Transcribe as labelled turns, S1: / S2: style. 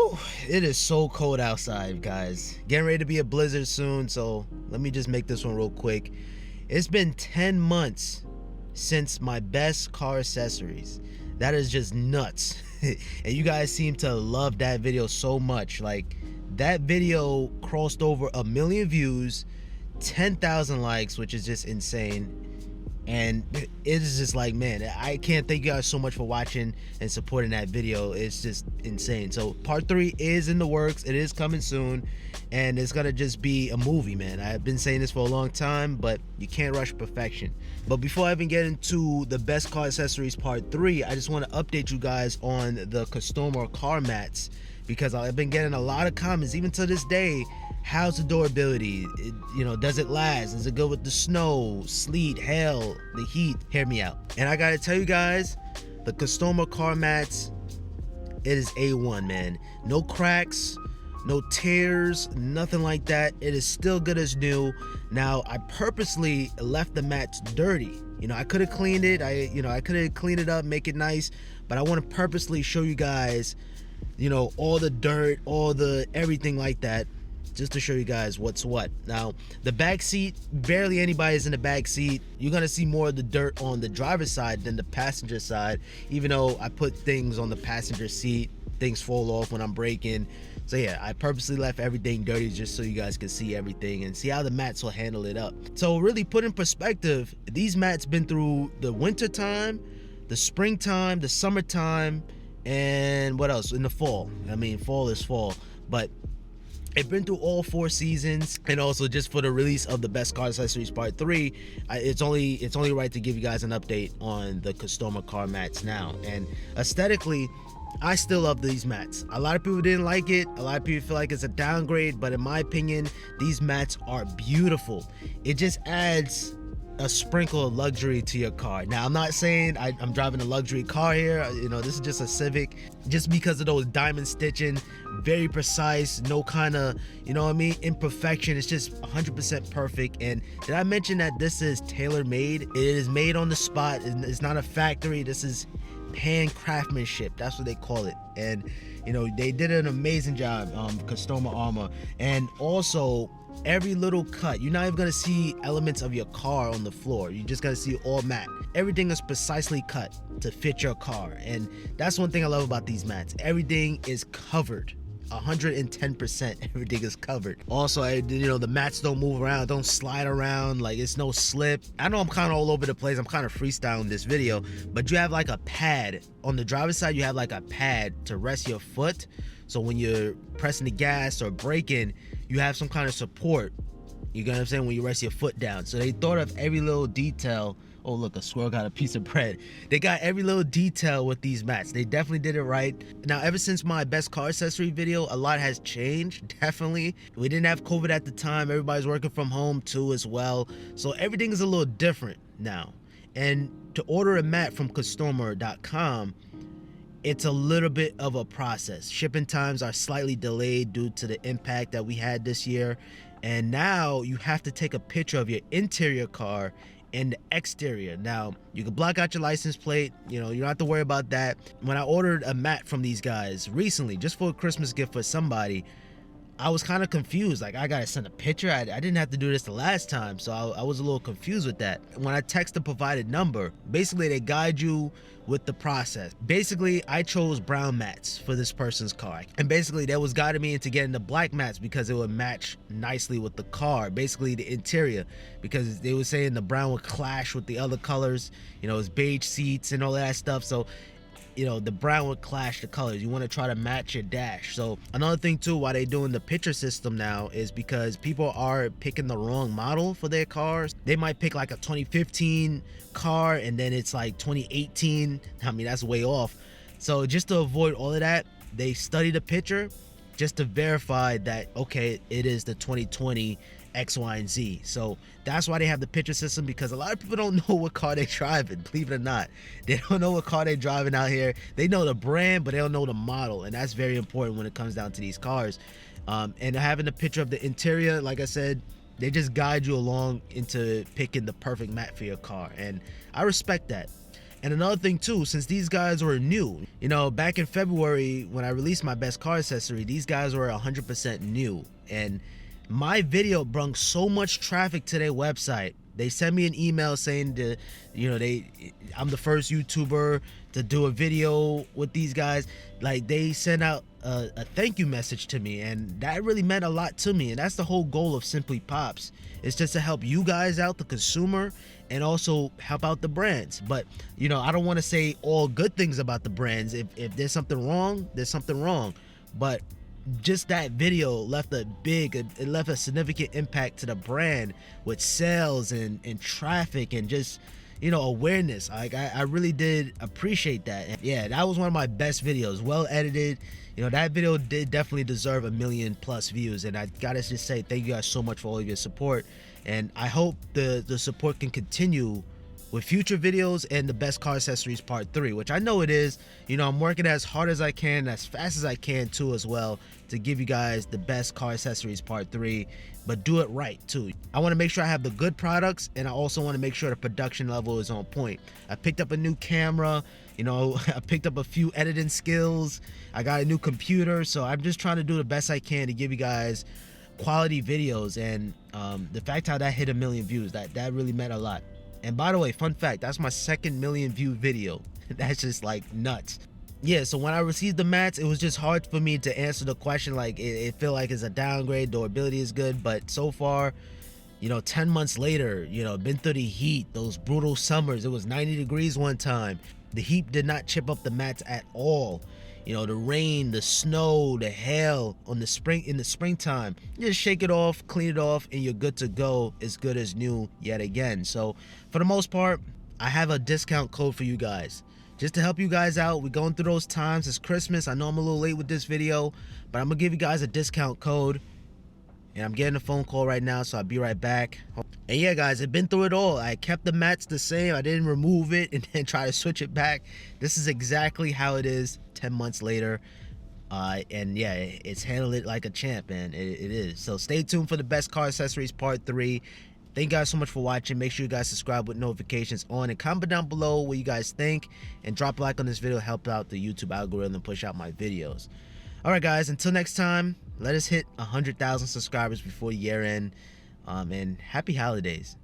S1: Whew, it is so cold outside, guys. Getting ready to be a blizzard soon, so let me just make this one real quick. It's been 10 months since my best car accessories. That is just nuts. And you guys seem to love that video so much. Like, that video crossed over 1 million views, 10,000 likes, which is just insane. And it is just like, man, I can't thank you guys so much for watching and supporting that video. It's just insane. So part 3 is in the works. It is coming soon, and it's gonna just be a movie, man. I've been saying this for a long time, but you can't rush perfection. But before I even get into the best car accessories part 3, I just want to update you guys on the Custoarmor car mats, because I've been getting a lot of comments even to this day. How's the durability? Does it last? Is it good with the snow, sleet, hail, the heat? Hear me out. And I gotta tell you guys, the Custoarmor car mats, it is A1, man. No cracks, no tears, nothing like that. It is still good as new. Now, I purposely left the mats dirty. I could have cleaned it. I could have cleaned it up, make it nice, but I want to purposely show you guys, all the dirt, all the everything like that, just to show you guys what's what. Now, the back seat, barely anybody's in the back seat. You're gonna see more of the dirt on the driver's side than the passenger side, even though I put things on the passenger seat. Things fall off when I'm braking. So yeah, I purposely left everything dirty just so you guys can see everything and see how the mats will handle it up. So really put in perspective, these mats been through the winter time, the springtime, the summertime, and what else? In the fall. I mean, fall is fall, but it's been through all 4 seasons. And also, just for the release of the best car accessories part 3, it's only right to give you guys an update on the Custoarmor car mats now. And aesthetically, I still love these mats. A lot of people didn't like it. A lot of people feel like it's a downgrade, but in my opinion, these mats are beautiful. It just adds a sprinkle of luxury to your car. Now, I'm not saying I'm driving a luxury car here. This is just a Civic. Just because of those diamond stitching, very precise, no kind of, imperfection. It's just 100% perfect. And did I mention that this is tailor-made? It is made on the spot. It's not a factory. This is hand craftsmanship. That's what they call it. And they did an amazing job, Custoarmor. And also, every little cut, you're not even gonna see elements of your car on the floor. You're just gonna see all matte. Everything is precisely cut to fit your car, and that's one thing I love about these mats. Everything is covered. 110%, everything is covered. Also, the mats don't move around, don't slide around, like it's no slip. I know I'm kind of all over the place, I'm kind of freestyling this video, but you have like a pad on the driver's side. You have like a pad to rest your foot, so when you're pressing the gas or braking, you have some kind of support. You get what I'm saying? When you rest your foot down. So they thought of every little detail. Oh look, a squirrel got a piece of bread. They got every little detail with these mats. They definitely did it right. Now, ever since my best car accessory video, a lot has changed, definitely. We didn't have COVID at the time. Everybody's working from home too as well. So everything is a little different now. And to order a mat from Custoarmor.com, it's a little bit of a process. Shipping times are slightly delayed due to the impact that we had this year. And now you have to take a picture of your interior car and the exterior. Now, you can block out your license plate. You don't have to worry about that. When I ordered a mat from these guys recently, just for a Christmas gift for somebody, I was kind of confused. Like, I gotta send a picture. I didn't have to do this the last time, so I was a little confused with that. When I text the provided number, basically they guide you with the process. Basically, I chose brown mats for this person's car, and basically they was guiding me into getting the black mats because it would match nicely with the car, basically the interior, because they were saying the brown would clash with the other colors. It's beige seats and all that stuff, so the brown would clash the colors. You want to try to match your dash. So another thing too, why they doing the picture system now, is because people are picking the wrong model for their cars. They might pick like a 2015 car and then it's like 2018. I mean, that's way off. So just to avoid all of that, they study the picture just to verify that, okay, it is the 2020 X, Y, and Z. So that's why they have the picture system, because a lot of people don't know what car they're driving, believe it or not. They don't know what car they're driving out here. They know the brand, but they don't know the model, and that's very important when it comes down to these cars. And having a picture of the interior, like I said, they just guide you along into picking the perfect mat for your car, and I respect that. And another thing too, since these guys were new, you know, back in February when I released my best car accessory, these guys were 100% new, and my video brought so much traffic to their website. They sent me an email saying that, you know, I'm the first YouTuber to do a video with these guys. Like, they sent out a thank you message to me, and that really meant a lot to me. And that's the whole goal of SimplyPops. It's just to help you guys out, the consumer, and also help out the brands. But, you know, I don't want to say all good things about the brands. If there's something wrong, there's something wrong. But just that video left it left a significant impact to the brand with sales and traffic and just, you know, awareness. Like, I really did appreciate that. And yeah, that was one of my best videos, well edited. You know, that video did definitely deserve 1 million+ views, and I gotta just say thank you guys so much for all of your support, and I hope the support can continue with future videos and the best car accessories part 3, which I know it is. You know, I'm working as hard as I can, as fast as I can too, as well, to give you guys the best car accessories part 3, but do it right too. I want to make sure I have the good products, and I also want to make sure the production level is on point. I picked up a new camera, you know, I picked up a few editing skills, I got a new computer, so I'm just trying to do the best I can to give you guys quality videos. And the fact how that hit 1 million views, that really meant a lot. And by the way, fun fact, that's my 2nd million view video. That's just like nuts. Yeah, so when I received the mats, it was just hard for me to answer the question. Like, it felt like it's a downgrade, durability is good, but so far, you know, 10 months later, you know, been through the heat, those brutal summers. It was 90 degrees one time. The heat did not chip up the mats at all. You know, the rain, the snow, the hail in the springtime, you just shake it off, clean it off, and you're good to go, as good as new yet again. So for the most part, I have a discount code for you guys, just to help you guys out. We're going through those times. It's Christmas. I know I'm a little late with this video, but I'm gonna give you guys a discount code, and I'm getting a phone call right now, so I'll be right back. And yeah, guys, I've been through it all. I kept the mats the same. I didn't remove it and then try to switch it back. This is exactly how it is 10 months later. And yeah, it's handled it like a champ, man. It is. So stay tuned for the best car accessories part 3. Thank you guys so much for watching. Make sure you guys subscribe with notifications on, and comment down below what you guys think, and drop a like on this video. Help out the YouTube algorithm, push out my videos. All right, guys, until next time, let us hit 100,000 subscribers before year end, and happy holidays.